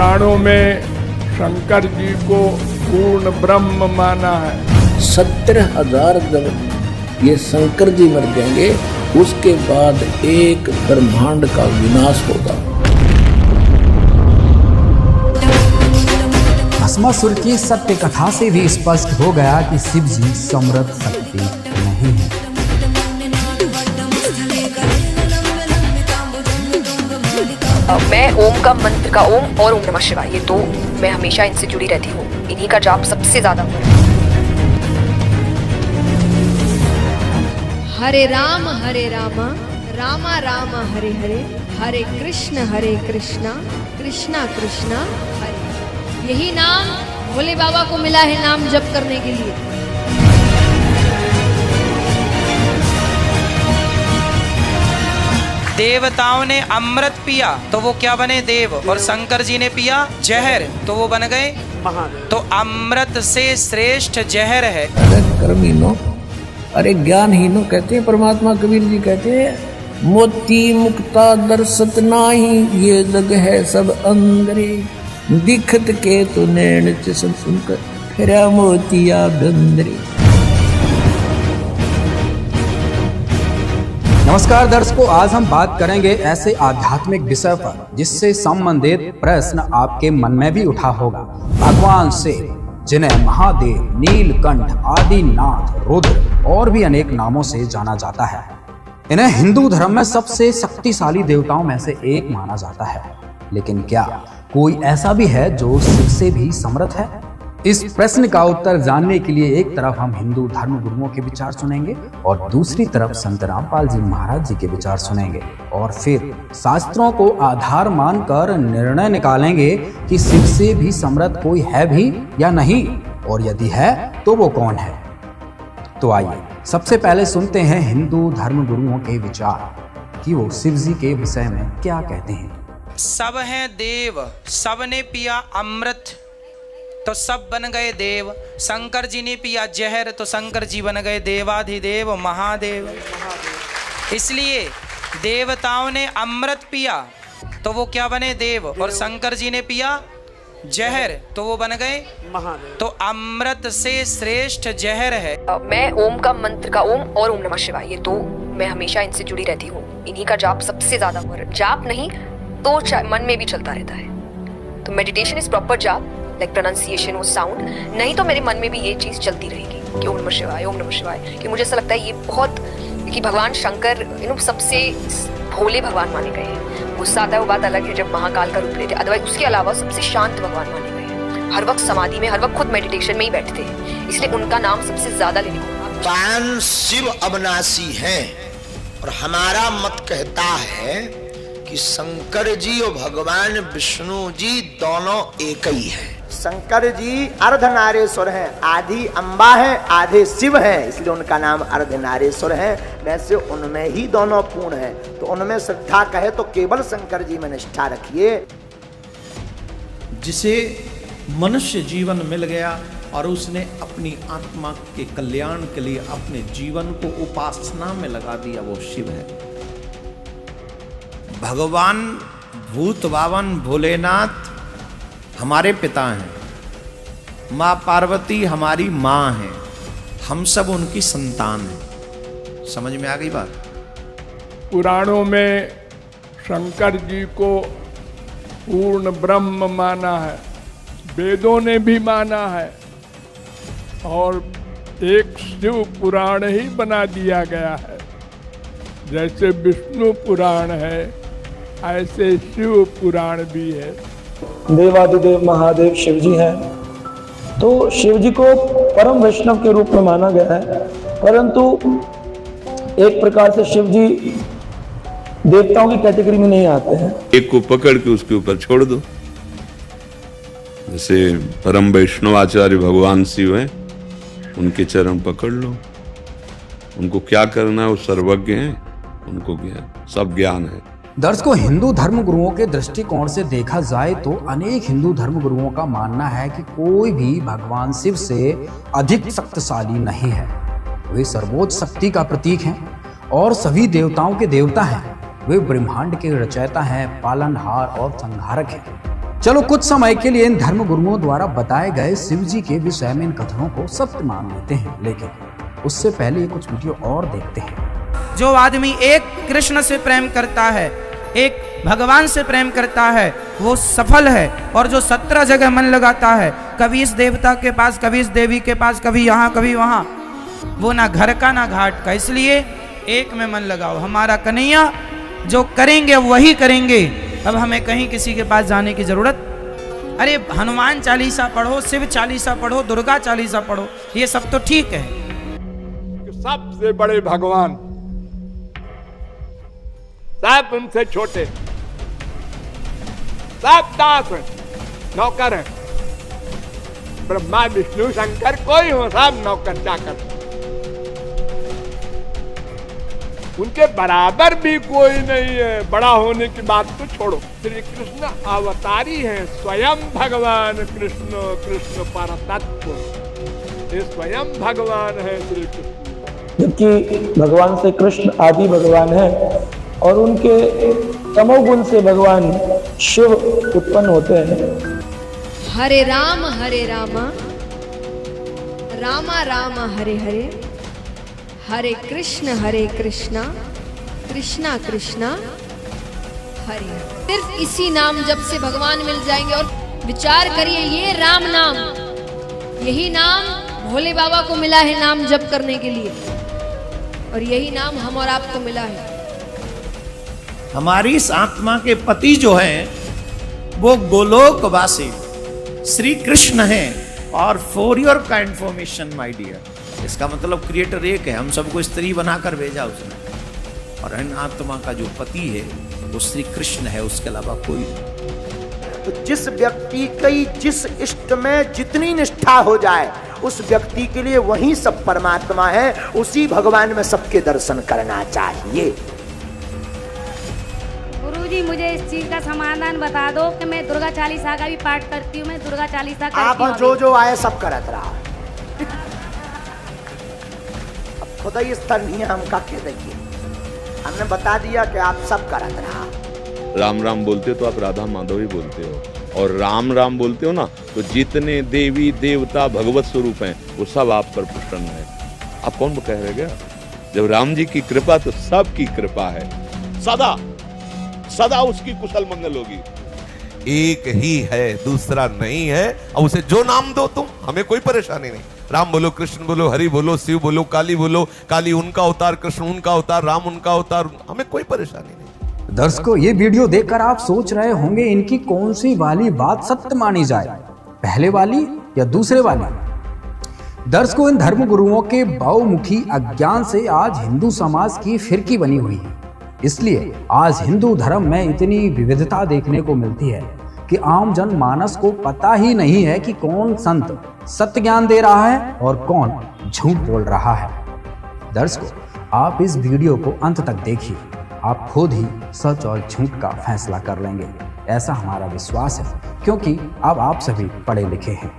पुराणों में शंकर जी को पूर्ण ब्रह्म माना है। 17,000 जब ये शंकर जी मर जाएंगे उसके बाद एक ब्रह्मांड का विनाश होगा। भस्मासुर की सत्य कथा से भी स्पष्ट हो गया कि शिव जी समृद्ध शक्ति नहीं है। मैं ओम का मंत्र का ओम और ओम नमः शिवाय, ये दो मैं हमेशा इनसे जुड़ी रहती हूँ। इन्हीं का जाप सबसे ज्यादा हुआ है। हरे राम रामा राम हरे हरे, हरे कृष्णा कृष्णा कृष्णा हरे। यही नाम भोले बाबा को मिला है नाम जप करने के लिए। देवताओं ने अमृत पिया तो वो क्या बने देव, और शंकर जी ने पिया जहर तो वो बन गए महादेव। तो अमृत से श्रेष्ठ जहर है। अरे कर्मीनो, अरे ज्ञानहीनो कहते हैं परमात्मा। कबीर जी कहते हैं मोती मुक्ता दर्शत नाही, ये जग है सब अंदरे, दिखत के तो नैन सब सुनकर फिरा मोतिया बंदरे। नमस्कार दर्शकों, आज हम बात करेंगे ऐसे आध्यात्मिक विषय पर जिससे संबंधित प्रश्न आपके मन में भी उठा होगा। भगवान शिव, जिन्हें महादेव, नीलकंठ, आदिनाथ, रुद्र और भी अनेक नामों से जाना जाता है, इन्हें हिंदू धर्म में सबसे शक्तिशाली देवताओं में से एक माना जाता है। लेकिन क्या कोई ऐसा भी है जो शिव से भी समर्थ है? इस प्रश्न का उत्तर जानने के लिए एक तरफ हम हिंदू धर्म गुरुओं के विचार सुनेंगे और दूसरी तरफ संत रामपाल जी महाराज जी के विचार सुनेंगे, और फिर शास्त्रों को आधार मानकर निर्णय निकालेंगे कि शिव से भी समर्थ कोई है भी या नहीं, और यदि है तो वो कौन है। तो आइए सबसे पहले सुनते हैं हिंदू धर्म गुरुओं के विचार कि वो शिव जी के विषय में क्या कहते हैं। सब हैं देव, सब ने पिया अमृत तो सब बन गए देव। शंकर जी ने पिया जहर तो शंकर जी बन गए देवाधिदेव महादेव। इसलिए देवताओं ने अमृत पिया तो वो क्या बने देव, और शंकर जी ने पिया जहर तो वो बन गए महादेव। तो अमृत से श्रेष्ठ जहर है। मैं ओम का मंत्र का ओम और ओम नमः शिवाय, ये दो मैं हमेशा इनसे जुड़ी रहती हूँ। इन्हीं का जाप सबसे ज्यादा हुआ है। जाप नहीं तो मन में भी चलता रहता है। तो मेडिटेशन इज प्रॉपर जाप, लाइक प्रोनाउंसिएशन वो साउंड, नहीं तो मेरे मन में भी ये चीज चलती रहेगी कि ओम नमः शिवाय ओम नमः शिवाय। कि मुझे ऐसा लगता है ये बहुत, कि भगवान शंकर सबसे भोले भगवान माने गए हैं। गुस्सा आता है वो बात अलग है जब महाकाल का रूप लेते, अदरवाइज उसके अलावा सबसे शांत भगवान माने गए हैं। हर वक्त समाधि में, हर वक्त खुद मेडिटेशन में ही बैठते हैं, इसलिए उनका नाम सबसे ज्यादा लेने को। भगवान शिव अविनाशी हैं और हमारा मत कहता है कि शंकर जी और भगवान विष्णु जी दोनों एक ही हैं। शंकर जी अर्धनारेश्वर हैं, आधी अम्बा है आधे शिव हैं, इसलिए उनका नाम अर्धनारेश्वर है। वैसे उनमें ही दोनों पूर्ण है, तो उनमें श्रद्धा कहे तो केवल शंकर जी में निष्ठा रखिए। जिसे मनुष्य जीवन मिल गया और उसने अपनी आत्मा के कल्याण के लिए अपने जीवन को उपासना में लगा दिया, वो शिव है। भगवान भूत बावन भोलेनाथ हमारे पिता हैं, माँ पार्वती हमारी माँ हैं, हम सब उनकी संतान हैं। समझ में आ गई बात? पुराणों में शंकर जी को पूर्ण ब्रह्म माना है, वेदों ने भी माना है, और एक शिव पुराण ही बना दिया गया है। जैसे विष्णु पुराण है ऐसे शिव पुराण भी है। देवाधिदेव महादेव शिव जी हैं, तो शिव जी को परम वैष्णव के रूप में माना गया है, परंतु एक प्रकार से शिव जी देवताओं की कैटेगरी में नहीं आते हैं। एक को पकड़ के उसके ऊपर छोड़ दो। जैसे परम वैष्णव आचार्य भगवान शिव हैं, उनके चरण पकड़ लो, उनको क्या करना है वो सर्वज्ञ हैं, उनको क्या सब ज्ञान है। दर्शकों, हिंदू धर्म गुरुओं के दृष्टिकोण से देखा जाए तो अनेक हिंदू धर्म गुरुओं का मानना है कि कोई भी भगवान शिव से अधिक शक्तिशाली नहीं है। वे सर्वोच्च शक्ति का प्रतीक हैं और सभी देवताओं के देवता हैं। वे ब्रह्मांड के रचयिता हैं, पालनहार और संहारक हैं। चलो कुछ समय के लिए इन धर्म गुरुओं द्वारा बताए गए शिव जी के विषय में इन कथनों को सत्य मान लेते हैं, लेकिन उससे पहले कुछ वीडियो और देखते हैं। जो आदमी एक कृष्ण से प्रेम करता है, एक भगवान से प्रेम करता है, वो सफल है। और जो 17 जगह मन लगाता है, कभी इस देवता के पास, कभी इस देवी के पास, कभी यहाँ कभी वहाँ, वो ना घर का ना घाट का। इसलिए एक में मन लगाओ। हमारा कन्हैया जो करेंगे वही करेंगे। अब हमें कहीं किसी के पास जाने की जरूरत, अरे हनुमान चालीसा पढ़ो, शिव चालीसा पढ़ो, दुर्गा चालीसा पढ़ो, ये सब तो ठीक है। सबसे बड़े भगवान, सब उनसे छोटे, सब दास हैं, नौकर हैं। ब्रह्मा विष्णु शंकर कोई हो, सब नौकर चाकर। उनके बराबर भी कोई नहीं है। बड़ा होने की बात तो छोड़ो, श्री कृष्ण अवतारी हैं, स्वयं भगवान कृष्ण, कृष्ण पर तत्व, ये स्वयं भगवान है श्री कृष्ण। जबकि भगवान से कृष्ण आदि भगवान है और उनके तमोगुण से भगवान शिव उत्पन्न होते हैं। हरे राम रामा रामा हरे हरे, हरे कृष्णा कृष्णा कृष्णा हरे हरे। सिर्फ इसी नाम जप से भगवान मिल जाएंगे। और विचार करिए, ये राम नाम, यही नाम भोले बाबा को मिला है नाम जप करने के लिए, और यही नाम हम और आपको मिला है। हमारी इस आत्मा के पति जो हैं वो गोलोकवासी श्री कृष्ण हैं। और फॉर योर का इन्फॉर्मेशन माय डियर, इसका मतलब क्रिएटर एक है, हम सबको स्त्री बनाकर भेजा उसने। और इन आत्मा का जो पति है वो श्री कृष्ण है, उसके अलावा कोई नहीं। तो जिस व्यक्ति की जिस इष्ट में जितनी निष्ठा हो जाए, उस व्यक्ति के लिए वही सब परमात्मा है। उसी भगवान में सबके दर्शन करना चाहिए। गुरुजी, मुझे इस चीज का समाधान बता दो कि मैं दुर्गा चालीसा का भी पाठ करती हूँ, मैं दुर्गा चालीसा करती हूँ। आप जो आए सब करत रहा। अब खुदा इस तरह हम का कह देंगे, हमने बता दिया कि आप सब करत रहा। राम राम बोलते हो तो आप राधा माधव ही बोलते हो, और राम राम बोलते हो ना तो जितने देवी देवता भगवत स्वरूप हैं वो सब आप पर प्रसन्न है। आप कौन कह रहे क्या? जब राम जी की कृपा तो सबकी कृपा है, सदा सदा उसकी कुशल मंगल होगी। एक ही है, दूसरा नहीं है, और उसे जो नाम दो तुम, हमें कोई परेशानी नहीं। राम बोलो, कृष्ण बोलो, हरि बोलो, शिव बोलो, काली बोलो, काली उनका अवतार, कृष्ण उनका अवतार, राम उनका अवतार, हमें कोई परेशानी नहीं। दर्शकों, ये वीडियो देखकर आप सोच रहे होंगे इनकी कौन सी वाली बात सत्य मानी जाए, पहले वाली या दूसरे वाली। दर्शकों, इन धर्म गुरुओं के बहुमुखी अज्ञान से आज हिंदू समाज की फिरकी बनी हुई है। इसलिए आज हिंदू धर्म में इतनी विविधता देखने को मिलती है कि आम जन मानस को पता ही नहीं है कि कौन संत सत्य ज्ञान दे रहा है और कौन झूठ बोल रहा है। दर्शकों, आप इस वीडियो को अंत तक देखिए, आप खुद ही सच और झूठ का फैसला कर लेंगे, ऐसा हमारा विश्वास है, क्योंकि अब आप सभी पढ़े लिखे हैं।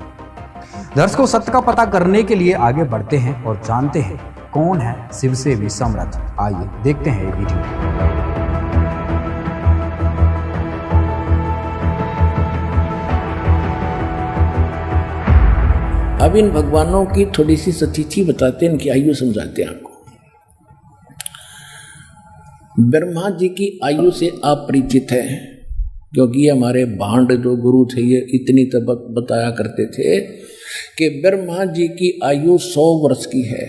दर्शकों, सत्य का पता करने के लिए आगे बढ़ते हैं और जानते हैं कौन है शिव से भी समर्थ। आइए देखते हैं ये वीडियो। अब इन भगवानों की थोड़ी सी सतिथि बताते हैं, इनकी आयु समझाते हैं आपको। ब्रह्मा जी की आयु से आप परिचित हैं, क्योंकि ये हमारे भांड जो गुरु थे ये इतनी तब बताया करते थे कि ब्रह्मा जी की आयु 100 वर्ष की है।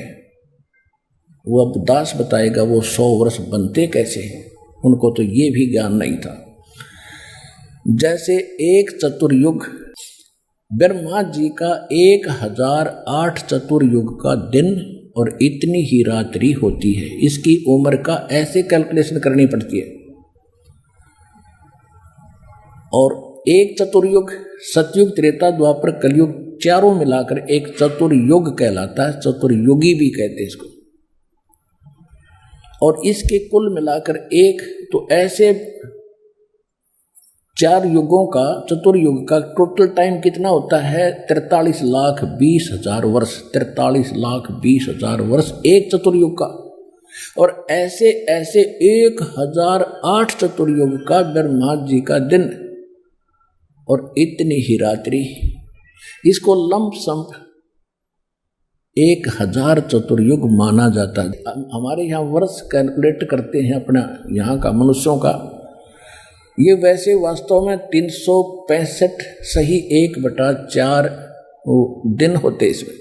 वो अब दास बताएगा वो 100 वर्ष बनते कैसे हैं, उनको तो ये भी ज्ञान नहीं था। जैसे एक चतुर्युग, ब्रह्मा जी का 1008 चतुर्युग का दिन और इतनी ही रात्रि होती है। इसकी उम्र का ऐसे कैलकुलेशन करनी पड़ती है। और एक चतुर्युग, सतयुग, त्रेता, द्वापर, कलयुग, चारों मिलाकर एक चतुर्युग कहलाता है। चतुर्युगी भी कहते हैं इसको। और इसके कुल मिलाकर एक, तो ऐसे 4 युगों का, चतुर्युग का टोटल टाइम कितना होता है? 43,20,000 वर्ष। 43,20,000 वर्ष एक चतुर्युग का। और ऐसे ऐसे 1008 चतुर्युग का ब्रह्मा जी का दिन। और इतनी ही रात्रि, इसको लंप संप 1000 चतुर्युग माना जाता है। हमारे यहाँ वर्ष कैलकुलेट करते हैं अपना यहाँ का मनुष्यों का, ये वैसे वास्तव में 365 सही 1/4 दिन होते इसमें,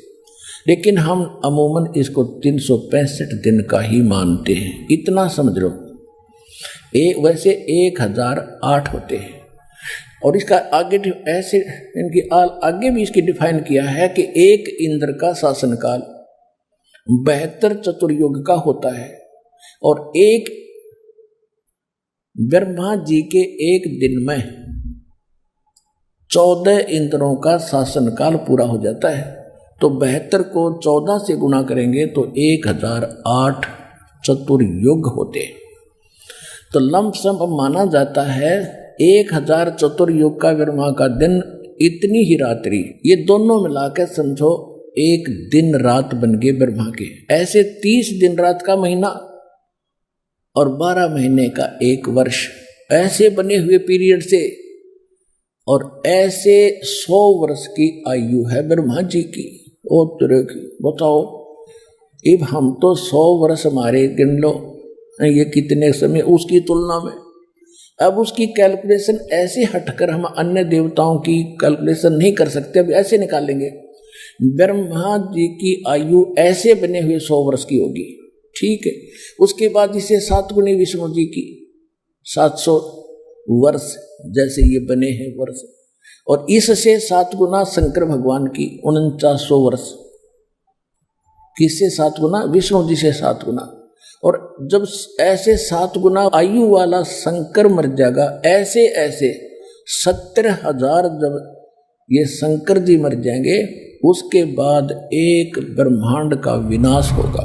लेकिन हम अमूमन इसको 365 दिन का ही मानते हैं। इतना समझ लो। वैसे 1008 होते हैं, और इसका आगे ऐसे इनकी आगे भी इसकी डिफाइन किया है कि एक इंद्र का शासनकाल 72 चतुर्युग का होता है, और एक ब्रह्मा जी के एक दिन में 14 इंद्रों का शासनकाल पूरा हो जाता है। तो 72 को 14 से गुणा करेंगे तो 1008 चतुर्युग होते। तो लंप सम माना जाता है 1000 चतुर्युग का ब्रह्मा का दिन, इतनी ही रात्रि, ये दोनों मिलाकर समझो एक दिन रात बन गए ब्रह्मा के। ऐसे 30 दिन रात का महीना और 12 महीने का एक वर्ष, ऐसे बने हुए पीरियड से, और ऐसे 100 वर्ष की आयु है ब्रह्मा जी की। ओ तेरे की बताओ, अब हम तो 100 वर्ष हमारे गिन लो, ये कितने समय उसकी तुलना में। अब उसकी कैलकुलेशन ऐसे हटकर हम अन्य देवताओं की कैलकुलेशन नहीं कर सकते। अब ऐसे निकालेंगे, ब्रह्मा जी की आयु ऐसे बने हुए 100 वर्ष की होगी, ठीक है। उसके बाद इसे 7 गुनी विष्णु जी की 700 वर्ष जैसे ये बने हैं वर्ष, और इससे 7 गुना शंकर भगवान की 4900 वर्ष। किससे 7 गुना? विष्णु जी से 7 गुना। और जब ऐसे 7 गुना आयु वाला शंकर मर जाएगा, ऐसे ऐसे 70,000 जब ये शंकर जी मर जाएंगे, उसके बाद एक ब्रह्मांड का विनाश होगा।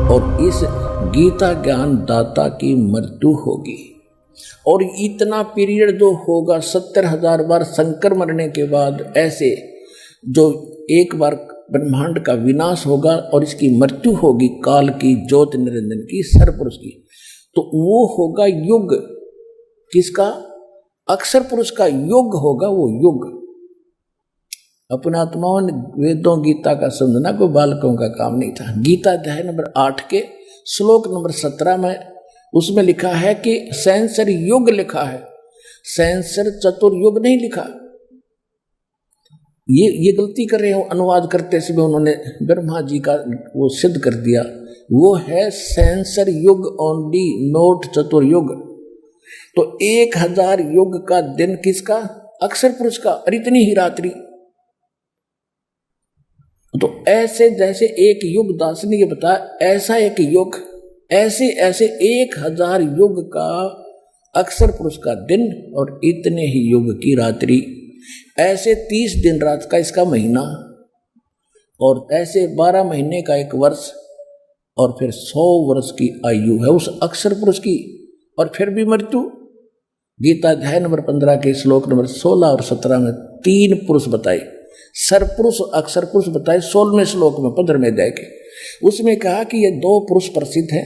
और इस गीता ज्ञान दाता की मृत्यु होगी। और इतना पीरियड जो होगा 70,000 बार शंकर मरने के बाद, ऐसे जो एक बार ब्रह्मांड का विनाश होगा और इसकी मृत्यु होगी काल की, ज्योति निरंजन की, सरपुरुष की, तो वो होगा युग। किसका? अक्षर पुरुष का युग होगा वो युग। अपना आत्माओं ने वेदों गीता का समझना कोई बालकों का काम नहीं था। गीता अध्याय नंबर 8 के श्लोक नंबर 17 में उसमें लिखा है कि सहस्र युग लिखा है, सहस्र चतुर्युग नहीं लिखा। ये गलती कर रहे हो अनुवाद करते समय, उन्होंने ब्रह्मा जी का वो सिद्ध कर दिया, वो है सहस्र युग ओनली, नोट चतुर्युग। तो 1000 युग का दिन किसका? अक्षर पुरुष का, और इतनी ही रात्रि। तो ऐसे जैसे एक युग, दास ने ये बताया, ऐसा एक युग, ऐसे ऐसे 1000 युग का अक्षर पुरुष का दिन और इतने ही युग की रात्रि, ऐसे 30 दिन रात का इसका महीना, और ऐसे 12 महीने का एक वर्ष, और फिर 100 वर्ष की आयु है उस अक्षर पुरुष की, और फिर भी मृत्यु। गीता अध्याय नंबर 15 के श्लोक नंबर 16 और 17 में 3 पुरुष बताए, सरपुरुष अक्षर पुरुष बताए 16वें श्लोक में 15वें अध्याय के। उसमें कहा कि ये 2 पुरुष प्रसिद्ध हैं,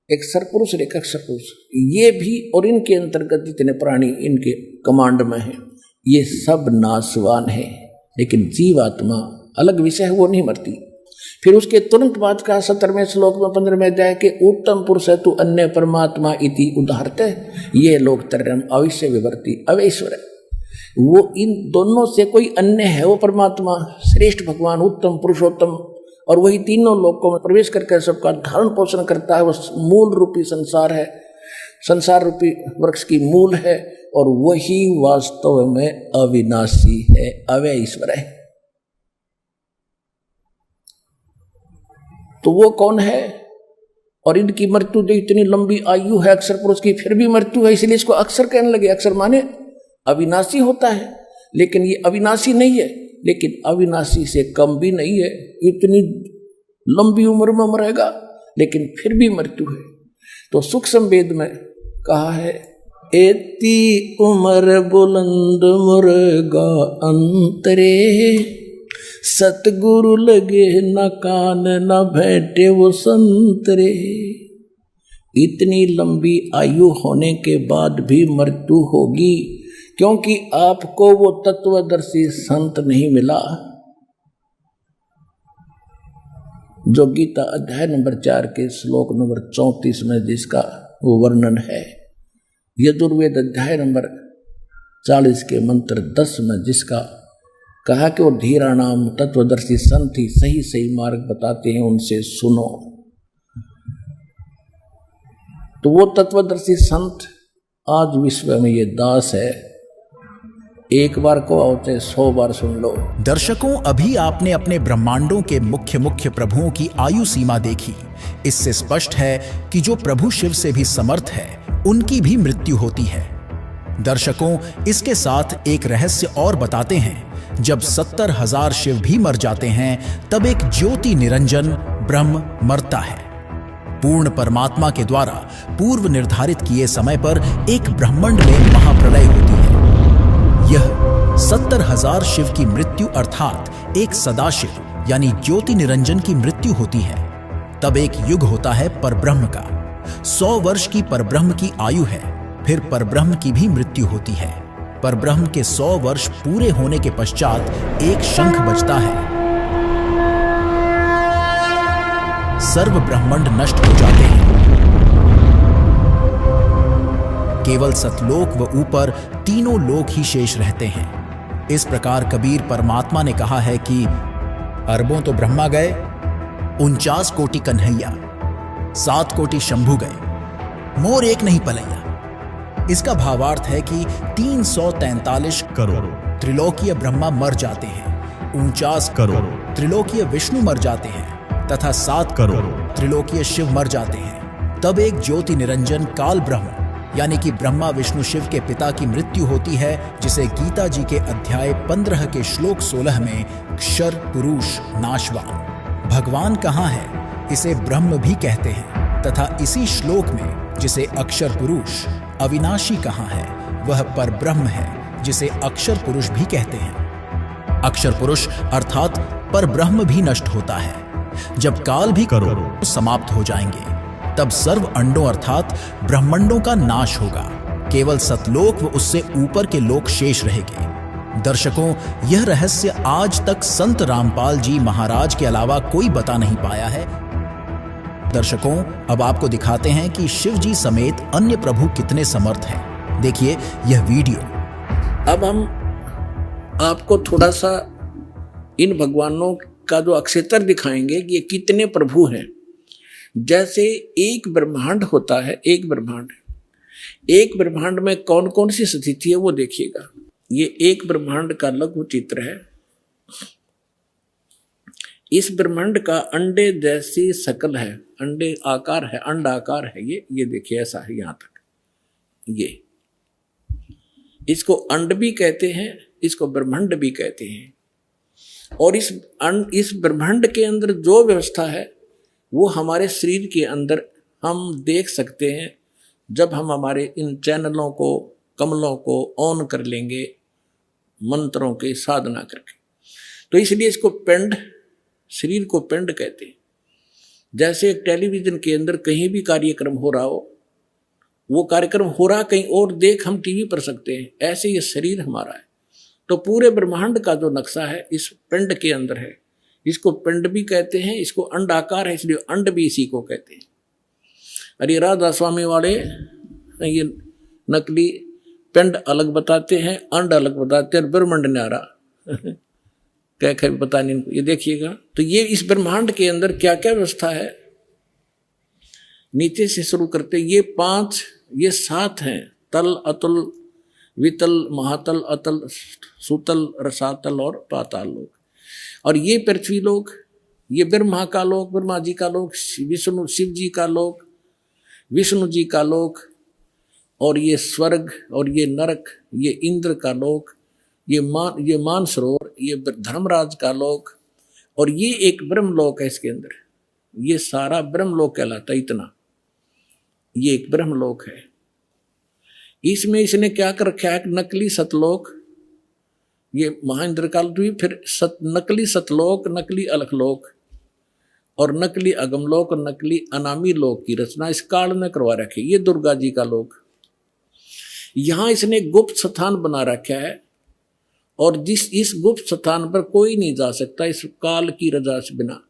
एक सरपुरुष और एक अक्षर पुरुष। ये भी और इनके अंतर्गत जितने प्राणी इनके कमांड में हैं, ये सब नाशवान है, लेकिन जीवात्मा अलग विषय है, वो नहीं मरती। फिर उसके तुरंत बाद कहा 17वें श्लोक में 15वें अध्याय के, उत्तम पुरुष है तू अन्य परमात्मा इति उदाहरते, ये लोग तरम अवश्य विवर्ती अवेश्वर है। वो इन दोनों से कोई अन्य है, वो परमात्मा श्रेष्ठ भगवान उत्तम पुरुषोत्तम, और वही तीनों लोकों में प्रवेश करके सबका धारण पोषण करता है। वो मूल रूपी संसार है, संसार रूपी वृक्ष की मूल है, और वही वास्तव में अविनाशी है, अव्यय ईश्वर है। तो वो कौन है? और इनकी मृत्यु जो इतनी लंबी आयु है अक्षर पुरुष की, फिर भी मृत्यु है, इसलिए इसको अक्षर कहने लगे। अक्षर माने अविनाशी होता है, लेकिन ये अविनाशी नहीं है, लेकिन अविनाशी से कम भी नहीं है। इतनी लंबी उम्र में मरेगा, लेकिन फिर भी मृत्यु है। तो सूक्ष्म वेद में कहा है, एती उम्र बुलंद मुर्गा अंतरे, सतगुरु लगे न कान न बैठे वो संतरे। इतनी लंबी आयु होने के बाद भी मृत्यु होगी, क्योंकि आपको वो तत्वदर्शी संत नहीं मिला जो गीता अध्याय नंबर 4 के श्लोक नंबर 34 में जिसका वो वर्णन है, यजुर्वेद अध्याय नंबर 40 के मंत्र 10 में जिसका कहा कि वो धीरा नाम तत्वदर्शी संत ही सही सही मार्ग बताते हैं, उनसे सुनो। तो वो तत्वदर्शी संत आज विश्व में ये दास है, एक बार को आओ चाहे 100 बार सुन लो। दर्शकों, अभी आपने अपने ब्रह्मांडों के मुख्य प्रभुओं की आयु सीमा देखी। इससे स्पष्ट है कि जो प्रभु शिव से भी समर्थ है, उनकी भी मृत्यु होती है। दर्शकों, इसके साथ एक रहस्य और बताते हैं। जब 70,000 शिव भी मर जाते हैं, तब एक ज्योति निरंजन ब्रह्म मरता है। पूर्ण परमात्मा के द्वारा पूर्व निर्धारित किए समय पर एक ब्रह्मांड में महाप्रलय होती है। यह 70,000 शिव की मृत्यु अर्थात एक सदाशिव यानी ज्योति निरंजन की मृत्यु होती है। तब एक युग होता है परब्रह्म का। 100 वर्ष की परब्रह्म की आयु है, फिर परब्रह्म की भी मृत्यु होती है। परब्रह्म के 100 वर्ष पूरे होने के पश्चात एक शंख बजता है। सर्व ब्रह्मांड नष्ट हो जाते हैं, केवल सतलोक व ऊपर तीनों लोक ही शेष रहते हैं। इस प्रकार कबीर परमात्मा ने कहा है कि अरबों तो ब्रह्मा गए, 49 कोटि कन्हैया, 7 कोटि शंभु गए, मोर एक नहीं पलैया। इसका भावार्थ है कि 343 करोड़ त्रिलोकीय ब्रह्मा मर जाते हैं, 49 करोड़ त्रिलोकीय विष्णु मर जाते हैं तथा 7 करोड़ त्रिलोकीय शिव मर जाते हैं। तब एक ज्योति निरंजन काल ब्रह्म यानी कि ब्रह्मा विष्णु शिव के पिता की मृत्यु होती है, जिसे गीता जी के अध्याय 15 के श्लोक 16 में क्षर पुरुष नाशवान भगवान कहाँ है, इसे ब्रह्म भी कहते हैं। तथा इसी श्लोक में जिसे अक्षर पुरुष अविनाशी कहाँ है, वह पर ब्रह्म है जिसे अक्षर पुरुष भी कहते हैं। अक्षर पुरुष अर्थात पर ब्रह्म भी नष्ट होता है। जब काल भी करोड़ समाप्त हो जाएंगे, तब सर्व अंडों अर्थात ब्रह्मांडों का नाश होगा, केवल सतलोक व उससे ऊपर के लोक शेष रहेंगे। दर्शकों, यह रहस्य आज तक संत रामपाल जी महाराज के अलावा कोई बता नहीं पाया है। दर्शकों, अब आपको दिखाते हैं कि शिव जी समेत अन्य प्रभु कितने समर्थ हैं। देखिए यह वीडियो। अब हम आपको थोड़ा सा इन भगवानों का जो अक्षेत्र दिखाएंगे कि ये कितने प्रभु हैं। जैसे एक ब्रह्मांड होता है, एक ब्रह्मांड में कौन कौन सी स्थिति है वो देखिएगा। ये एक ब्रह्मांड का लघु चित्र है। इस ब्रह्मांड का अंडे जैसी शकल है, अंडे आकार है, अंड आकार है। ये देखिए ऐसा है यहां तक। ये इसको अंड भी कहते हैं, इसको ब्रह्मांड भी कहते हैं। और इस ब्रह्मांड के अंदर जो व्यवस्था है वो हमारे शरीर के अंदर हम देख सकते हैं, जब हम हमारे इन चैनलों को, कमलों को ऑन कर लेंगे मंत्रों की साधना करके। तो इसलिए इसको पिंड, शरीर को पिंड कहते हैं। जैसे एक टेलीविजन के अंदर कहीं भी कार्यक्रम हो रहा हो, वो कार्यक्रम हो रहा कहीं और देख हम टीवी पर सकते हैं, ऐसे ये शरीर हमारा है। तो पूरे ब्रह्मांड का जो नक्शा है इस पिंड के अंदर है। इसको पिंड भी कहते हैं, इसको अंड आकार है इसलिए अंड भी इसी को कहते हैं। अरे राधा स्वामी वाले ये नकली पिंड अलग बताते हैं, अंड अलग बताते हैं, ब्रह्मांड न्यारा क्या पता नहीं इनको। ये देखिएगा, तो ये इस ब्रह्मांड के अंदर क्या क्या व्यवस्था है। नीचे से शुरू करते, ये 5 ये 7 हैं। तल, अतुल, वितल, महातल, अतल, सुतल, रसातल और पाताल लोक। और ये पृथ्वी लोक, ये ब्रह्मा का लोक, ब्रह्मा जी का लोक, विष्णु शिव जी का लोक, विष्णु जी का लोक, और ये स्वर्ग, और ये नरक, ये इंद्र का लोक, ये मानसरोवर, ये धर्मराज का लोक, और ये एक ब्रह्मलोक है इसके अंदर। ये सारा ब्रह्मलोक कहलाता है। इतना ये एक ब्रह्मलोक है। इसमें इसने क्या कर रखा है, नकली सतलोक, ये महाइंद्र काल द्वीप, फिर नकली सतलोक, नकली अलखलोक, और नकली अगमलोक और नकली अनामी लोक की रचना इस काल में करवा रखी। ये दुर्गा जी का लोक, यहां इसने गुप्त स्थान बना रखा है और इस गुप्त स्थान पर कोई नहीं जा सकता इस काल की रजा से बिना।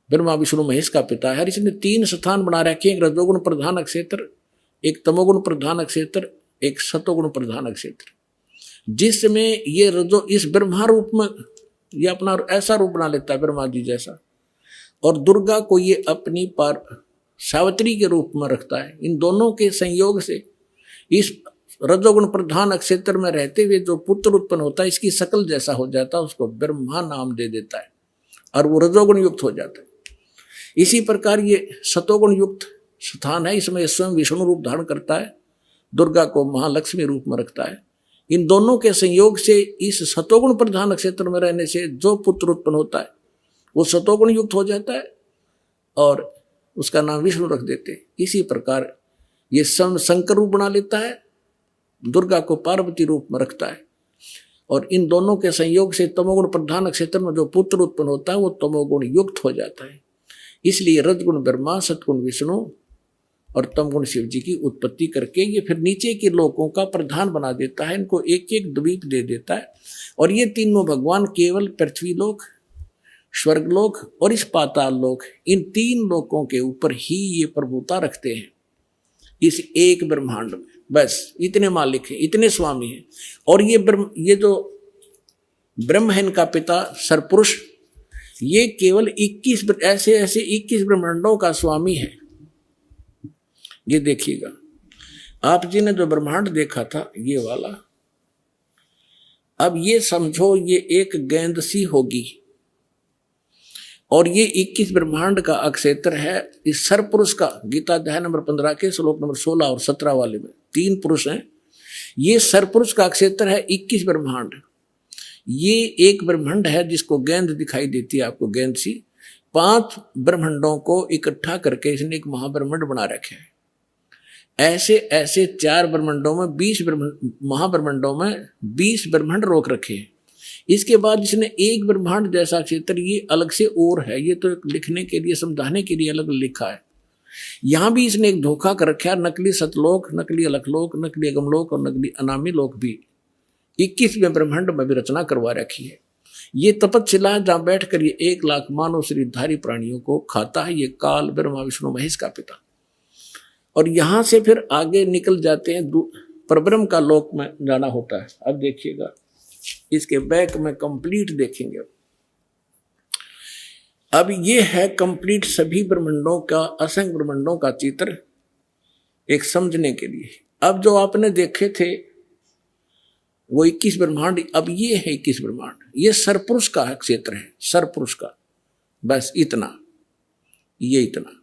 ब्रह्मा विष्णु महेश का पिता है। इसने 3 स्थान बना रखे, एक रजोगुण प्रधान अक्षेत्र, एक तमोगुण प्रधान अक्षेत्र, एक सतोगुण प्रधान अक्षेत्र, जिसमें ये रजो इस ब्रह्मा रूप में ये अपना ऐसा रूप बना लेता है ब्रह्मा जी जैसा, और दुर्गा को ये अपनी पार सावित्री के रूप में रखता है। इन दोनों के संयोग से इस रजोगुण प्रधान क्षेत्र में रहते हुए जो पुत्र उत्पन्न होता है इसकी शकल जैसा हो जाता है, उसको ब्रह्मा नाम दे देता है और वो रजोगुण युक्त हो जाता है। इसी प्रकार ये सतोगुण युक्त स्थान है, इसमें स्वयं विष्णु रूप धारण करता है, दुर्गा को महालक्ष्मी रूप में रखता है। इन दोनों के संयोग से इस सतोगुण प्रधान क्षेत्र में रहने से जो पुत्र उत्पन्न होता है वो सतोगुण युक्त हो जाता है और उसका नाम विष्णु रख देते हैं। इसी प्रकार ये शंकर रूप बना लेता है, दुर्गा को पार्वती रूप में रखता है और इन दोनों के संयोग से तमोगुण प्रधान क्षेत्र में जो पुत्र उत्पन्न होता है वो तमोगुण युक्त हो जाता है। इसलिए रजगुण ब्रह्मा, सतगुण विष्णु और तमगुण शिव जी की उत्पत्ति करके ये फिर नीचे के लोकों का प्रधान बना देता है, इनको एक एक द्वीप दे देता है और ये तीनों भगवान केवल पृथ्वी लोक, स्वर्गलोक और इस पाताल लोक, इन 3 लोकों के ऊपर ही ये प्रभुता रखते हैं इस एक ब्रह्मांड में। बस इतने मालिक हैं, इतने स्वामी हैं। और ये जो ब्रह्म है इनका पिता सरपुरुष, ये केवल 21 ऐसे 21 ब्रह्मांडों का स्वामी है। ये देखिएगा, आप जी ने जो ब्रह्मांड देखा था ये वाला, अब ये समझो ये एक गेंद सी होगी और ये 21 ब्रह्मांड का अक्षेत्र है इस सरपुरुष का। गीता अध्याय नंबर 15 के श्लोक नंबर 16 और 17 वाले में 3 पुरुष हैं। ये सरपुरुष का अक्षेत्र है 21 ब्रह्मांड। ये एक ब्रह्मांड है जिसको गेंद दिखाई देती है आपको, गेंद सी। 5 ब्रह्मांडों को इकट्ठा करके इसने एक महाब्रह्मांड बना रखे है। ऐसे 4 ब्रह्मांडों में 20 महाब्रह्मांडों में 20 ब्रह्मांड रोक रखे हैं। इसके बाद इसने एक ब्रह्मांड जैसा क्षेत्र ये अलग से और है, ये तो लिखने के लिए समझाने के लिए अलग लिखा है। यहां भी इसने एक धोखा कर रखा है, नकली सतलोक, नकली अलखलोक, नकली अगमलोक और नकली अनामी लोक भी 21वें ब्रह्मांड में भी रचना करवा रखी है। ये तपस्शिला जहां बैठकर ये 1 लाख मानव शरीरधारी प्राणियों को खाता है, ये काल ब्रह्मा विष्णु महेश का पिता। और यहां से फिर आगे निकल जाते हैं, परब्रह्म का लोक में जाना होता है। अब देखिएगा इसके बैक में कंप्लीट देखेंगे। अब ये है कंप्लीट सभी ब्रह्मांडों का, असंख्य ब्रह्मांडों का चित्र एक समझने के लिए। अब जो आपने देखे थे वो 21 ब्रह्मांड, अब ये है 21 ब्रह्मांड। ये सरपुरुष का क्षेत्र है, सरपुरुष का, बस इतना, ये इतना।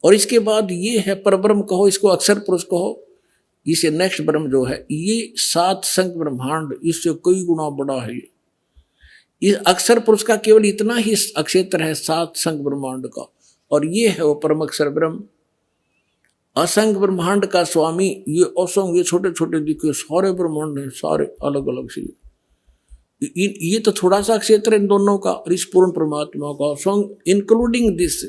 और इसके बाद ये है परब्रह्म कहो, इसको अक्षर पुरुष कहो। इसे नेक्स्ट ब्रह्म जो है ये 7 संख्य ब्रह्मांड, इससे कई गुना बड़ा है। ये अक्षर पुरुष का केवल इतना ही अक्षेत्र है 7 संख्य ब्रह्मांड का, और ये है वो परम अक्षर ब्रह्म। असंख्य ब्रह्मांड का स्वामी ये असंख्य, ये छोटे छोटे दिखे सारे ब्रह्मांड है, सारे अलग अलग से। ये तो थोड़ा सा क्षेत्र इन दोनों का, और इस पूर्ण परमात्मा का असंख्य, इंक्लूडिंग दिस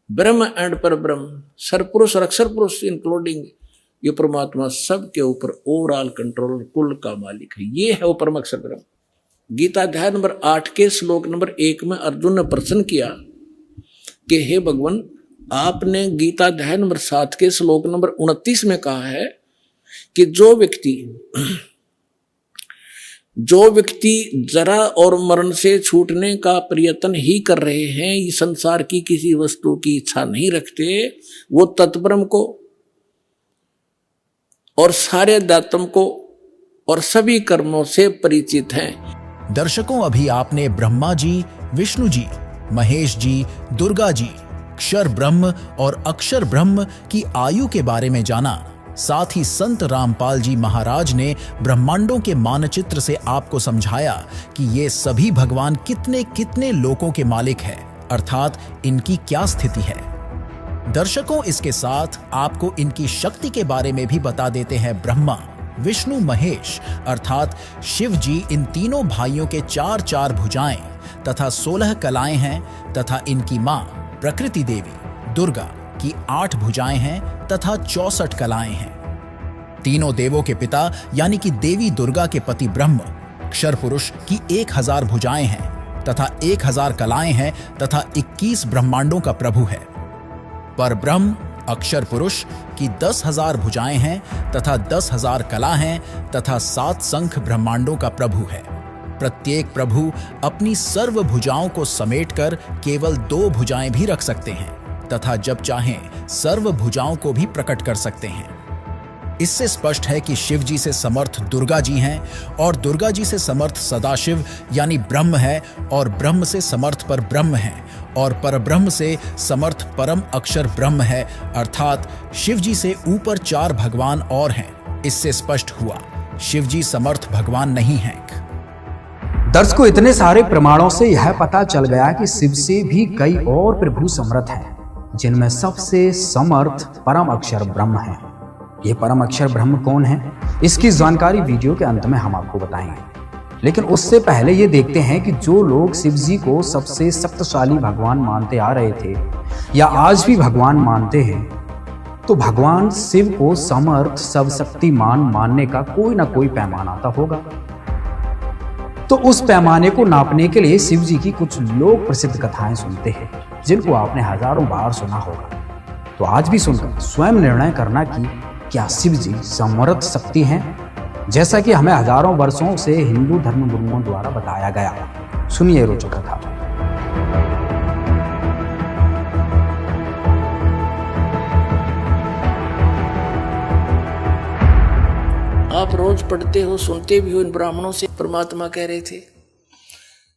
ब्रह्म एंड पर ब्रह्म, सरपुरुष और अक्षर पुरुष इंक्लूडिंग ये परमात्मा सब के ऊपर ओवरऑल कंट्रोल, कुल का मालिक है। ये है वो परम अक्षर ब्रह्म। गीता अध्याय नंबर 8 के श्लोक नंबर 1 में अर्जुन ने प्रश्न किया कि हे भगवान, आपने गीता अध्याय नंबर 7 के श्लोक नंबर 29 में कहा है कि जो व्यक्ति जरा और मरण से छूटने का प्रयत्न ही कर रहे हैं, इस संसार की किसी वस्तु की इच्छा नहीं रखते, वो तत्ब्रह्म को और सारे अध्यात्म को और सभी कर्मों से परिचित हैं। दर्शकों, अभी आपने ब्रह्मा जी, विष्णु जी, महेश जी, दुर्गा जी, क्षर ब्रह्म और अक्षर ब्रह्म की आयु के बारे में जाना। साथ ही संत रामपाल जी महाराज ने ब्रह्मांडों के मानचित्र से आपको समझाया कि ये सभी भगवान कितने कितने लोकों के मालिक हैं, अर्थात इनकी क्या स्थिति है। दर्शकों, इसके साथ आपको इनकी शक्ति के बारे में भी बता देते हैं। ब्रह्मा, विष्णु, महेश अर्थात शिव जी, इन तीनों भाइयों के 4 भुजाएं तथा 16 कलाएं हैं तथा इनकी मां प्रकृति देवी दुर्गा की 8 भुजाएं हैं तथा 64 कलाएं हैं। तीनों देवों के पिता यानी कि देवी दुर्गा के पति ब्रह्म अक्षर पुरुष की 1000 भुजाएं हैं तथा 1000 कलाएं हैं तथा 21 ब्रह्मांडों का प्रभु है। पर ब्रह्म अक्षर पुरुष की 10,000 भुजाएं हैं तथा 10,000 कला हैं तथा 7 शंख ब्रह्मांडों का प्रभु है। प्रत्येक प्रभु अपनी सर्व भुजाओं को समेटकर केवल 2 भुजाएं भी रख सकते हैं तथा जब चाहें सर्व भुजाओं को भी प्रकट कर सकते हैं। इससे स्पष्ट है कि शिव जी से समर्थ दुर्गा जी हैं और दुर्गा जी से समर्थ सदाशिव यानी ब्रह्म है और ब्रह्म से समर्थ पर ब्रह्म है और परब्रह्म से समर्थ परम अक्षर ब्रह्म है, अर्थात शिव जी से ऊपर 4 भगवान और हैं। इससे स्पष्ट हुआ शिव जी समर्थ भगवान नहीं हैं। दर्शकों, इतने सारे प्रमाणों से यह पता चल गया कि शिव से भी कई और प्रभु समर्थ हैं, जिनमें सबसे समर्थ परम अक्षर ब्रह्म है। ये परम अक्षर ब्रह्म कौन है, इसकी जानकारी वीडियो के अंत में हम आपको बताएंगे। लेकिन उससे पहले ये देखते हैं कि जो लोग शिव जी को सबसे शक्तिशाली भगवान मानते आ रहे थे या आज भी भगवान मानते हैं, तो भगवान शिव को समर्थ सर्वशक्तिमान मानने का कोई ना कोई पैमाना तो होगा। तो उस पैमाने को नापने के लिए शिव जी की कुछ लोक प्रसिद्ध कथाएं सुनते हैं, जिनको आपने हजारों बार सुना होगा। तो आज भी सुनकर स्वयं निर्णय करना कि क्या शिव जी समर्थ शक्ति हैं, जैसा कि हमें हजारों वर्षों से हिंदू धर्म गुरुओं द्वारा बताया गया। सुनिए रोचक कथा। आप रोज पढ़ते हो, सुनते भी हो इन ब्राह्मणों से। परमात्मा कह रहे थे,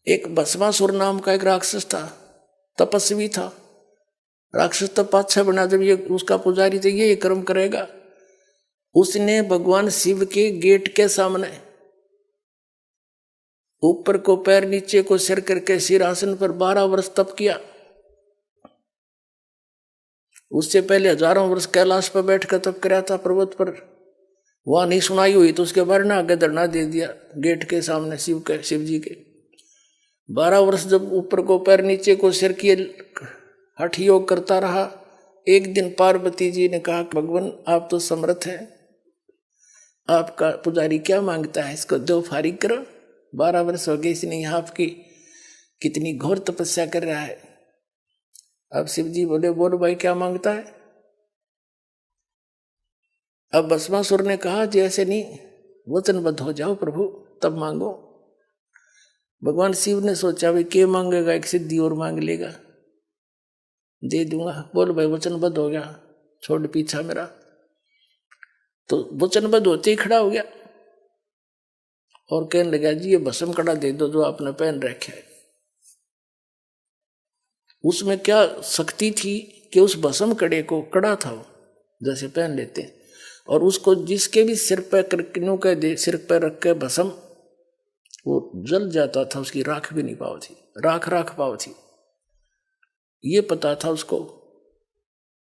एक भस्मासुर नाम का एक राक्षस था, तपस्वी था। राक्षस तब पाछा बना, जब ये उसका पुजारी थे, ये कर्म करेगा। उसने भगवान शिव के गेट के सामने ऊपर को पैर नीचे को सिर करके सिरासन पर 12 वर्ष तप किया। उससे पहले हजारों वर्ष कैलाश पर बैठकर तप कराया था पर्वत पर। वहां नहीं सुनाई हुई तो उसके बारे में आगे धरना दे दिया गेट के सामने शिव जी के। 12 वर्ष जब ऊपर को पैर नीचे को सिर किए हठ योग करता रहा। एक दिन पार्वती जी ने कहा, भगवान आप तो समर्थ हैं, आपका पुजारी क्या मांगता है, इसको दो फारिग करो। 12 वर्ष हो गए इसने यहाँ आपकी कितनी घोर तपस्या कर रहा है। अब शिव जी बोले, बोलो भाई क्या मांगता है। अब भस्मासुर ने कहा, जी ऐसे नहीं, वचनबद्ध हो जाओ प्रभु, तब मांगो। भगवान शिव ने सोचा, भाई क्या मांगेगा, एक सिद्धि और मांग लेगा, दे दूंगा। बोल भाई वचनबद्ध हो गया, छोड़ पीछा मेरा। तो वचनबद्ध होते ही खड़ा हो गया और कहने लगा, जी ये भस्म कड़ा दे दो जो आपने पहन रखा है। उसमें क्या शक्ति थी कि उस भस्म कड़े को, कड़ा था वो जैसे पहन लेते हैं, और उसको जिसके भी सिर पर सिर पर रख के भस्म वो जल जाता था, उसकी राख भी नहीं पाव थी, राख पाव थी। ये पता था उसको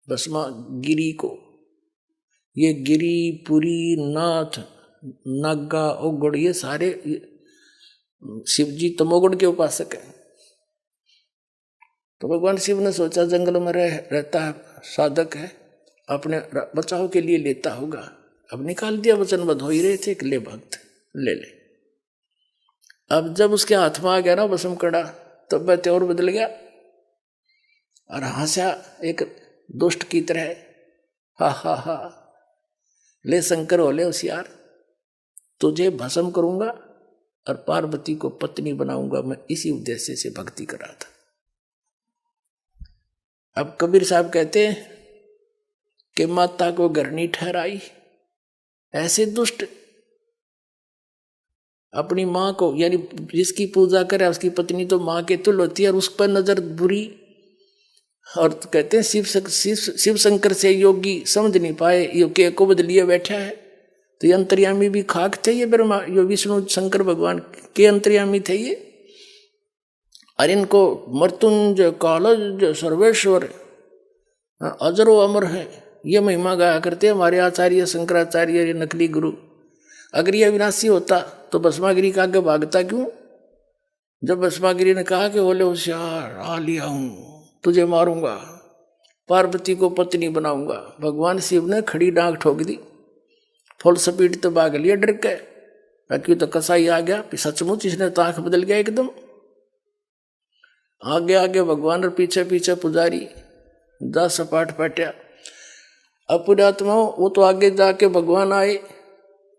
भस्मा गिरी को। ये गिरी, पुरी, नाथ, नागा, ओगड़, ये सारे शिव जी तमोगुण के उपासक हैं। तो भगवान शिव ने सोचा, जंगल में रहता है, साधक है, अपने बचाव के लिए लेता होगा। अब निकाल दिया, वचनबद्ध हो ही रहे थे कि ले भक्त ले ले। अब जब उसके हाथ में आ गया ना भस्म कड़ा, तब वह त्योर बदल गया और हंसा एक दुष्ट की तरह, हा हा हा, ले शंकर हो ले होशियार, तुझे भस्म करूंगा और पार्वती को पत्नी बनाऊंगा। मैं इसी उद्देश्य से भक्ति कर रहा था। अब कबीर साहब कहते हैं कि माता को घर नहीं ठहराई। ऐसे दुष्ट अपनी माँ को, यानी जिसकी पूजा करे उसकी पत्नी तो माँ के तुल्य होती है, और उस पर नजर बुरी। और तो कहते हैं शिव शंकर से योगी समझ नहीं पाए, ये को बदलिए बैठा है। तो ये अंतर्यामी भी खाक थे, ये ब्रह्मा, यो विष्णु शंकर भगवान के अंतर्यामी थे ये। और इनको मृत्युंजय कालज सर्वेश्वर अजरो अमर है, ये महिमा गाया करते हमारे आचार्य शंकराचार्य, ये नकली गुरु। अगर ये विनाशी होता तो भस्मागिरी का आगे भागता क्यों। जब भस्मागिरी ने कहा कि बोले होशियार आ लिया हूं, तुझे मारूंगा, पार्वती को पत्नी बनाऊंगा, भगवान शिव ने खड़ी डांग ठोक दी, फुल स्पीड तो भाग लिया डर के, ताकि तो कसाई आ गया, सचमुच इसने तो आंख बदल गया एकदम। आगे आगे भगवान और पीछे पीछे पुजारी, 10 सपाट पट्या। अब पुण्यात्माओं वो तो आगे जाके भगवान आए,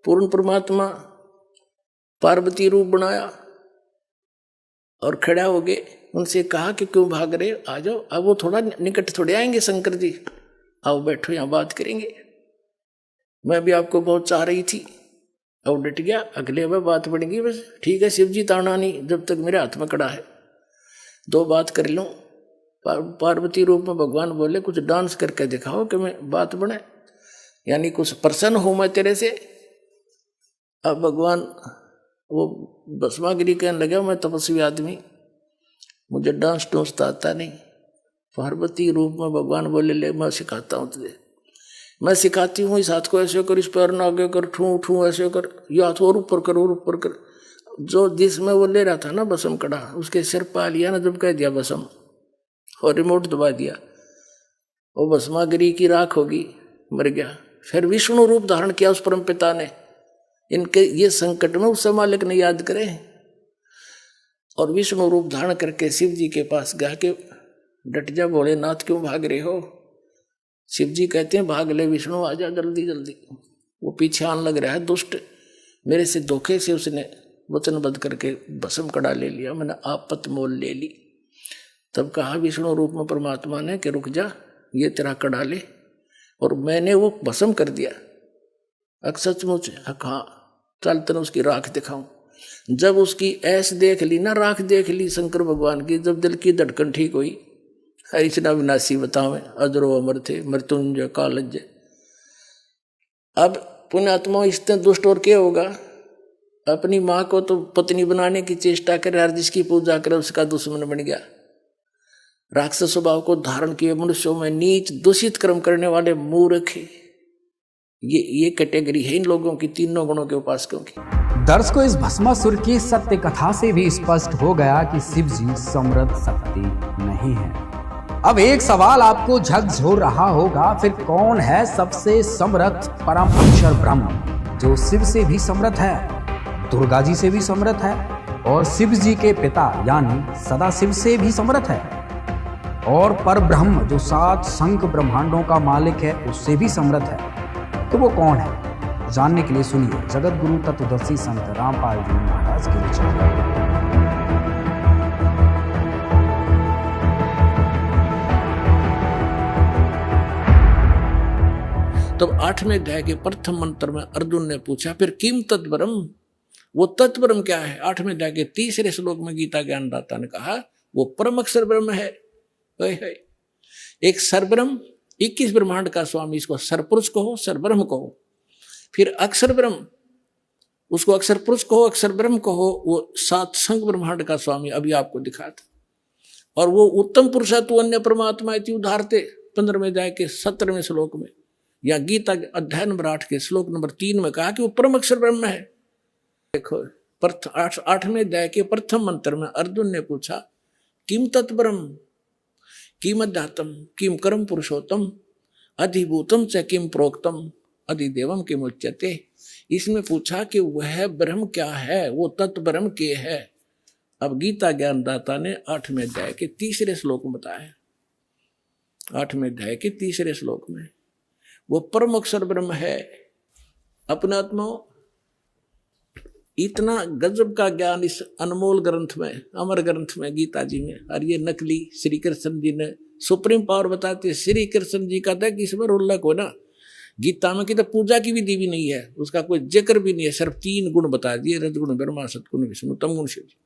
पूर्ण परमात्मा, पार्वती रूप बनाया और खड़ा हो गए। उनसे कहा कि क्यों भाग रहे, आ जाओ। अब वो थोड़ा निकट थोड़े आएंगे शंकर जी, आओ बैठो यहाँ बात करेंगे, मैं भी आपको बहुत चाह रही थी। अब डट गया, अगले में बात बढ़ेगी, बस ठीक है शिव जी ताना नहीं, जब तक मेरे हाथ में कड़ा है, 2 बात कर लूँ। पार्वती रूप में भगवान बोले कुछ डांस करके दिखाओ कि मैं बात बने, यानी कुछ प्रसन्न हूं मैं तेरे से। अब भगवान वो भस्मागिरी कहने लगा मैं तपस्वी आदमी, मुझे डांस टूंस तो आता नहीं। पार्वती रूप में भगवान बोले ले मैं सिखाता हूँ तुझे, मैं सिखाती हूँ, इस हाथ को ऐसे कर, इस पैर ना आगे कर, ठू ठू ऐसे कर, ये हाथ और ऊपर कर और ऊपर कर। जो जिसमें वो ले रहा था ना बसम कड़ा, उसके सिर पा लिया ना, जब कह दिया बसम और रिमोट दबा दिया, वो भस्मागिरी की राख होगी, मर गया। फिर विष्णु रूप धारण किया उस परम पिता ने, इनके ये संकट में उस मालिक ने याद करे, और विष्णु रूप धारण करके शिव जी के पास गया कि डट जा भोलेनाथ, क्यों भाग रहे हो। शिव जी कहते हैं भाग ले विष्णु, आजा जल्दी जल्दी। वो पीछे आने लग रहा है दुष्ट, मेरे से धोखे से उसने वचनबद्ध करके भस्म कड़ा ले लिया, मैंने आपत मोल ले ली। तब कहा विष्णु रूप में परमात्मा ने कि रुक जा, ये तेरा कड़ा ले, और मैंने वो भस्म कर दिया। सचमुच हाँ, चल तेने उसकी राख दिखाऊं। जब उसकी ऐस देख ली ना, राख देख ली शंकर भगवान की, जब दिल की धड़कन ठीक हुई, इतना विनाशी बतावे अजरो अमर थे मृत्युंजय कालज। अब पुण्यात्मा इससे दुष्ट और क्या होगा, अपनी माँ को तो पत्नी बनाने की चेष्टा करे, हर जिसकी पूजा करे उसका दुश्मन बन गया। राक्षस स्वभाव को धारण किए मनुष्यों में नीच दूषित कर्म करने वाले मूर्ख, ये कैटेगरी है इन लोगों की, तीनों गुणों के उपासकों की। दर्शकों, इस भस्मासुर की सत्य कथा से भी स्पष्ट हो गया कि शिव जी समृद्ध शक्ति नहीं है। अब एक सवाल आपको झकझोर रहा होगा, फिर कौन है सबसे समृद्ध परम अक्षर ब्रह्म, जो शिव से भी समृद्ध है, दुर्गा जी से भी समृद्ध है, और शिव जी के पिता यानी सदाशिव से भी समृद्ध है, और पर ब्रह्म जो 7 शंख ब्रह्मांडों का मालिक है उससे भी समृद्ध है। तो वो कौन है, जानने के लिए सुनिए जगत गुरु तत्वदर्शी संत रामपाल जी महाराज के विचार। तब 8वें अध्याय के प्रथम मंत्र में अर्जुन ने पूछा फिर किम तत्ब्रह्म, वो तत्ब्रह्म क्या है। 8वें अध्याय के 3रे श्लोक में गीता ज्ञानदाता ने कहा वो परम अक्षर ब्रह्म है। एक सरब्रह्म, 21 ब्रह्मांड का स्वामी, इसको सरपुरुष कहो, सरब्रह्म कहो। फिर अक्षर ब्रह्म, उसको अक्षर पुरुष कहो, अक्षर ब्रह्म कहो, वो 7 शंख ब्रह्मांड का स्वामी अभी आपको दिखा था। और वो उत्तम पुरुष तू अन्य परमात्मा इति उदाहरते 15वें अध्याय के 17वें श्लोक में, या गीता अध्याय नंबर 8 के श्लोक नंबर 3 में कहा कि वो परम अक्षर ब्रह्म है। देखो 8वें अध्याय के प्रथम मंत्र में अर्जुन ने पूछा किम तत्ब्रह्म, किम अध्यात्म, किम कर्म पुरुषोत्तम, अधिभूतम च किम प्रोक्तम, अधिदेवम किम उच्यते। इसमें पूछा कि वह ब्रह्म क्या है, वो तत्व ब्रह्म के है। अब गीता ज्ञानदाता ने 8वें अध्याय के 3रे श्लोक में बताया, 8वें अध्याय के 3रे श्लोक में वो परम अक्षर ब्रह्म है। अपने आत्मा इतना गजब का ज्ञान इस अनमोल ग्रंथ में, अमर ग्रंथ में, गीता जी में। और ये नकली श्री कृष्ण जी ने सुप्रीम पावर बताते, श्री कृष्ण जी का था कि इसमें उल्लेख हो ना, गीता में की तो पूजा की विधि भी नहीं है, उसका कोई जिक्र भी नहीं है, सिर्फ 3 गुण बता दिए, रजगुण ब्रह्मा, सतगुण विष्णु, तमगुण शिव जी।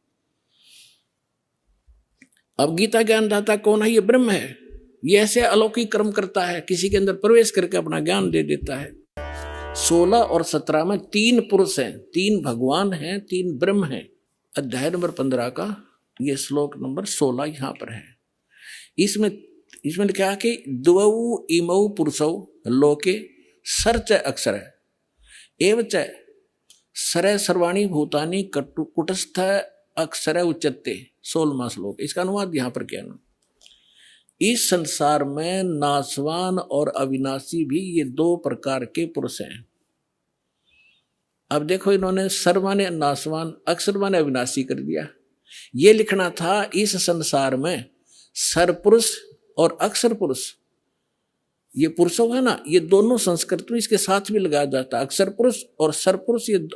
अब गीता ज्ञानदाता कौन है, ये ब्रह्म है। ये ऐसे अलौकिक कर्म करता है, किसी के अंदर प्रवेश करके अपना ज्ञान दे देता है। 16 और 17 में 3 पुरुष हैं, 3 भगवान हैं, 3 ब्रह्म हैं। अध्याय नंबर 15 का ये श्लोक नंबर 16 यहाँ पर है। इसमें क्या कि द्वौ इमौ पुरुषौ लोके सर्च अक्षर एवं च सरे सर्वाणी भूतानि कुटस्थ अक्षर उच्चते 16वां श्लोक। इसका अनुवाद यहां पर क्या ना, इस संसार में नाशवान और अविनाशी भी ये दो प्रकार के पुरुष हैं। अब देखो इन्होंने सर माने नाशवान, अक्षर माने अविनाशी कर दिया। ये लिखना था इस संसार में सर पुरुष और अक्षर पुरुष, ये पुरुषों है ना, ये दोनों संस्कृत में इसके साथ भी लगाया जाता है, अक्षर पुरुष और सर पुरुष। ये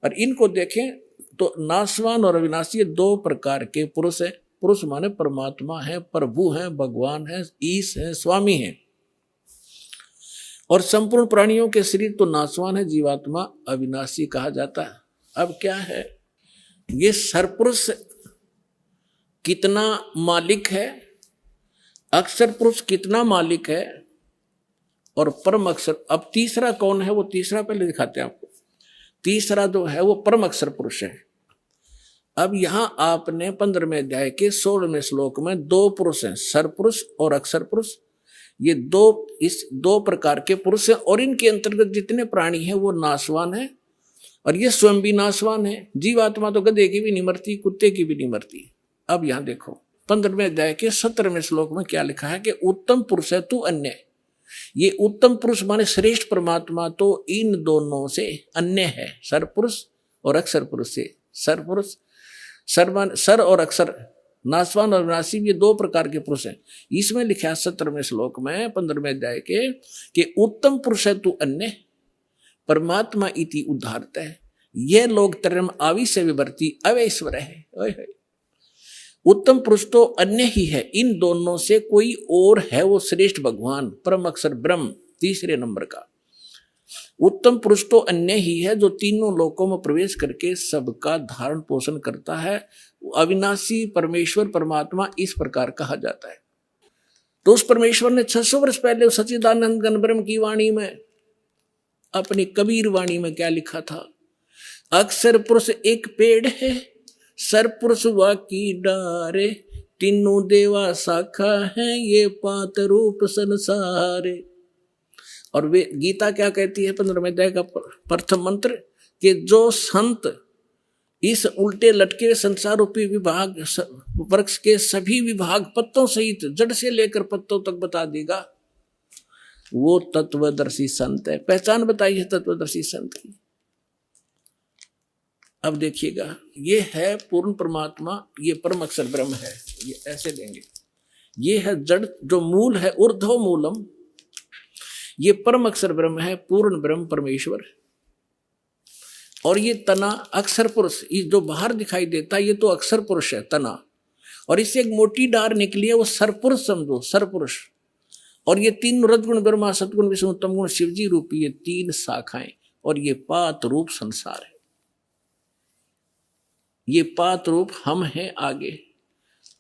और इनको देखें तो नाशवान और अविनाशी ये दो प्रकार के पुरुष है। पुरुष माने परमात्मा है, प्रभु है, भगवान है, ईश है, स्वामी है। और संपूर्ण प्राणियों के शरीर तो नाशवान है, जीवात्मा अविनाशी कहा जाता है। अब क्या है, ये सरपुरुष कितना मालिक है, अक्षर पुरुष कितना मालिक है, और परम अक्षर। अब तीसरा कौन है, वो तीसरा पहले दिखाते हैं आपको। तीसरा जो है वो परम अक्षर पुरुष है। अब यहां आपने 15वें अध्याय के 16वें श्लोक में दो पुरुष हैं, सरपुरुष और अक्षर पुरुष। ये दो प्रकार के पुरुष हैं, और इनके अंतर्गत जितने प्राणी हैं वो नाशवान है, और ये स्वयं भी नाशवान है। जीवात्मा तो गधे की भी नहीं मरती, कुत्ते की भी नहीं मरती। अब यहां देखो 15वें अध्याय के 17वें श्लोक में क्या लिखा है कि उत्तम पुरुष है तू अन्य। ये उत्तम पुरुष माने श्रेष्ठ परमात्मा तो इन दोनों से अन्य है, सर पुरुष और अक्षर पुरुष से। सर पुरुष सर और अक्षर, नाशवान और विनाशी, ये दो प्रकार के पुरुष हैं। इसमें लिखा है 17वें श्लोक में 15वें अध्याय के कि उत्तम पुरुष है तू अन्य, परमात्मा इति उद्धारत है, यह लोग तरम आविश्य विवर्ती अवैश्वर है। उत्तम पुरुष तो अन्य ही है, इन दोनों से कोई और है वो श्रेष्ठ भगवान परम अक्षर ब्रह्म। तीसरे नंबर का उत्तम पुरुष तो अन्य ही है जो तीनों लोकों में प्रवेश करके सबका धारण पोषण करता है। अविनाशी परमेश्वर परमात्मा इस प्रकार कहा जाता है। तो उस परमेश्वर ने 600 वर्ष पहले सच्चिदानंद घन ब्रह्म की वाणी में, अपनी कबीर वाणी में क्या लिखा था, अक्षर पुरुष एक पेड़ है, सर पुरुष वाकी डारे, तीनों देवा शाखा है, ये पात रूप संसारे। और वे गीता क्या कहती है 15वें अध्याय का प्रथम मंत्र, कि जो संत इस उल्टे लटके हुए संसार रूपी विभाग वृक्ष के सभी विभाग पत्तों सहित जड़ से लेकर पत्तों तक बता देगा, वो तत्वदर्शी संत है। पहचान बताई है तत्वदर्शी संत की। अब देखिएगा, ये है पूर्ण परमात्मा, ये परम अक्षर ब्रह्म है। ये ऐसे लेंगे, ये है जड़ जो मूल है, ऊर्ध्व मूलम, ये परम अक्षर ब्रह्म है, पूर्ण ब्रह्म परमेश्वर। और ये तना अक्षर पुरुष, ये जो बाहर दिखाई देता है ये तो अक्षर पुरुष है तना, और इससे एक मोटी डार निकली है वो सरपुरुष समझो, सरपुरुष। और ये तीन रजगुण ब्रह्मा सतगुण विष्णु उत्तम गुण शिवजी रूपी ये तीन शाखाएं, और ये पात रूप संसार है। ये पात रूप हम हैं आगे,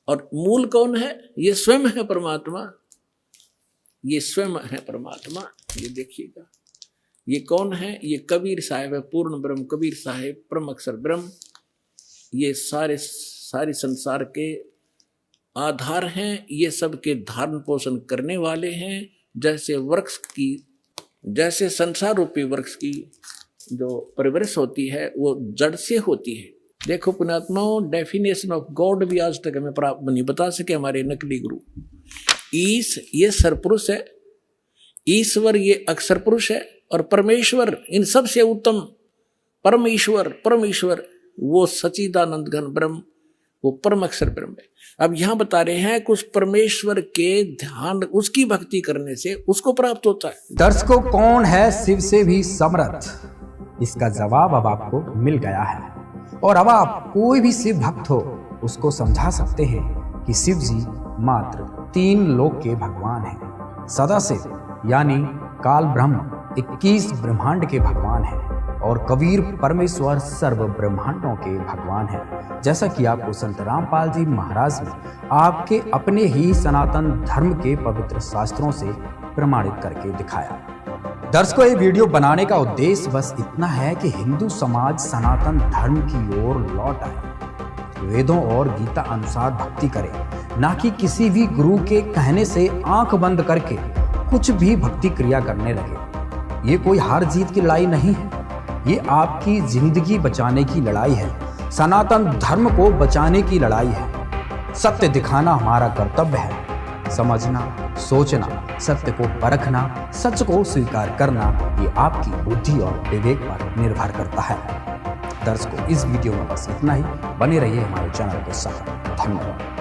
और मूल कौन है, ये स्वयं है परमात्मा, ये स्वयं है परमात्मा। ये देखिएगा, ये कौन है, ये कबीर साहिब है, पूर्ण ब्रह्म कबीर साहिब परम अक्षर ब्रह्म। ये सारे संसार के आधार हैं, ये सब के धारण पोषण करने वाले हैं। जैसे वृक्ष की, जैसे संसार रूपी वृक्ष की जो परिवृष होती है वो जड़ से होती है। देखो पुण्यात्माओं, डेफिनेशन ऑफ गॉड भी आज तक हमें प्राप्त नहीं बता सके हमारे नकली गुरु। ईश ये सरपुरुष है, ईश्वर ये अक्षर पुरुष है, और परमेश्वर इन सब से उत्तम परमेश्वर वो सच्चिदानंद घन ब्रह्म, वो परम अक्षर ब्रह्म है। अब यहां बता रहे हैं कुछ परमेश्वर के ध्यान, उसकी भक्ति करने से उसको प्राप्त होता है। दर्शकों, कौन है शिव से भी समर्थ, इसका जवाब अब आपको मिल गया है। और अब आप कोई भी शिव भक्त हो उसको समझा सकते हैं कि शिव जी मात्र 3 लोक के भगवान हैं। सदाशिव यानी काल ब्रह्म 21 ब्रह्मांड के भगवान हैं, और कबीर परमेश्वर सर्व ब्रह्मांडों के भगवान हैं। जैसा कि आपको संत रामपाल जी महाराज ने आपके अपने ही सनातन धर्म के पवित्र शास्त्रों से प्रमाणित करके दिखाया। दर्शकों, ये वीडियो बनाने का उद्देश्य बस इतना है कि हिंदू समाज सनातन धर्म की ओर लौट आए, वेदों और गीता अनुसार भक्ति करे, ना कि किसी भी गुरु के कहने से आंख बंद करके कुछ भी भक्ति क्रिया करने लगे। ये कोई हार जीत की लड़ाई नहीं है, ये आपकी जिंदगी बचाने की लड़ाई है। सनातन धर्म को बचाने की लड़ाई है। सत्य दिखाना हमारा कर्तव्य है। समझना, सोचना, सत्य को परखना, सच को स्वीकार करना, ये आपकी बुद्धि और विवेक पर निर्भर करता है। दर्शकों, इस वीडियो में बस इतना ही। बने रहिए हमारे चैनल के साथ। धन्यवाद।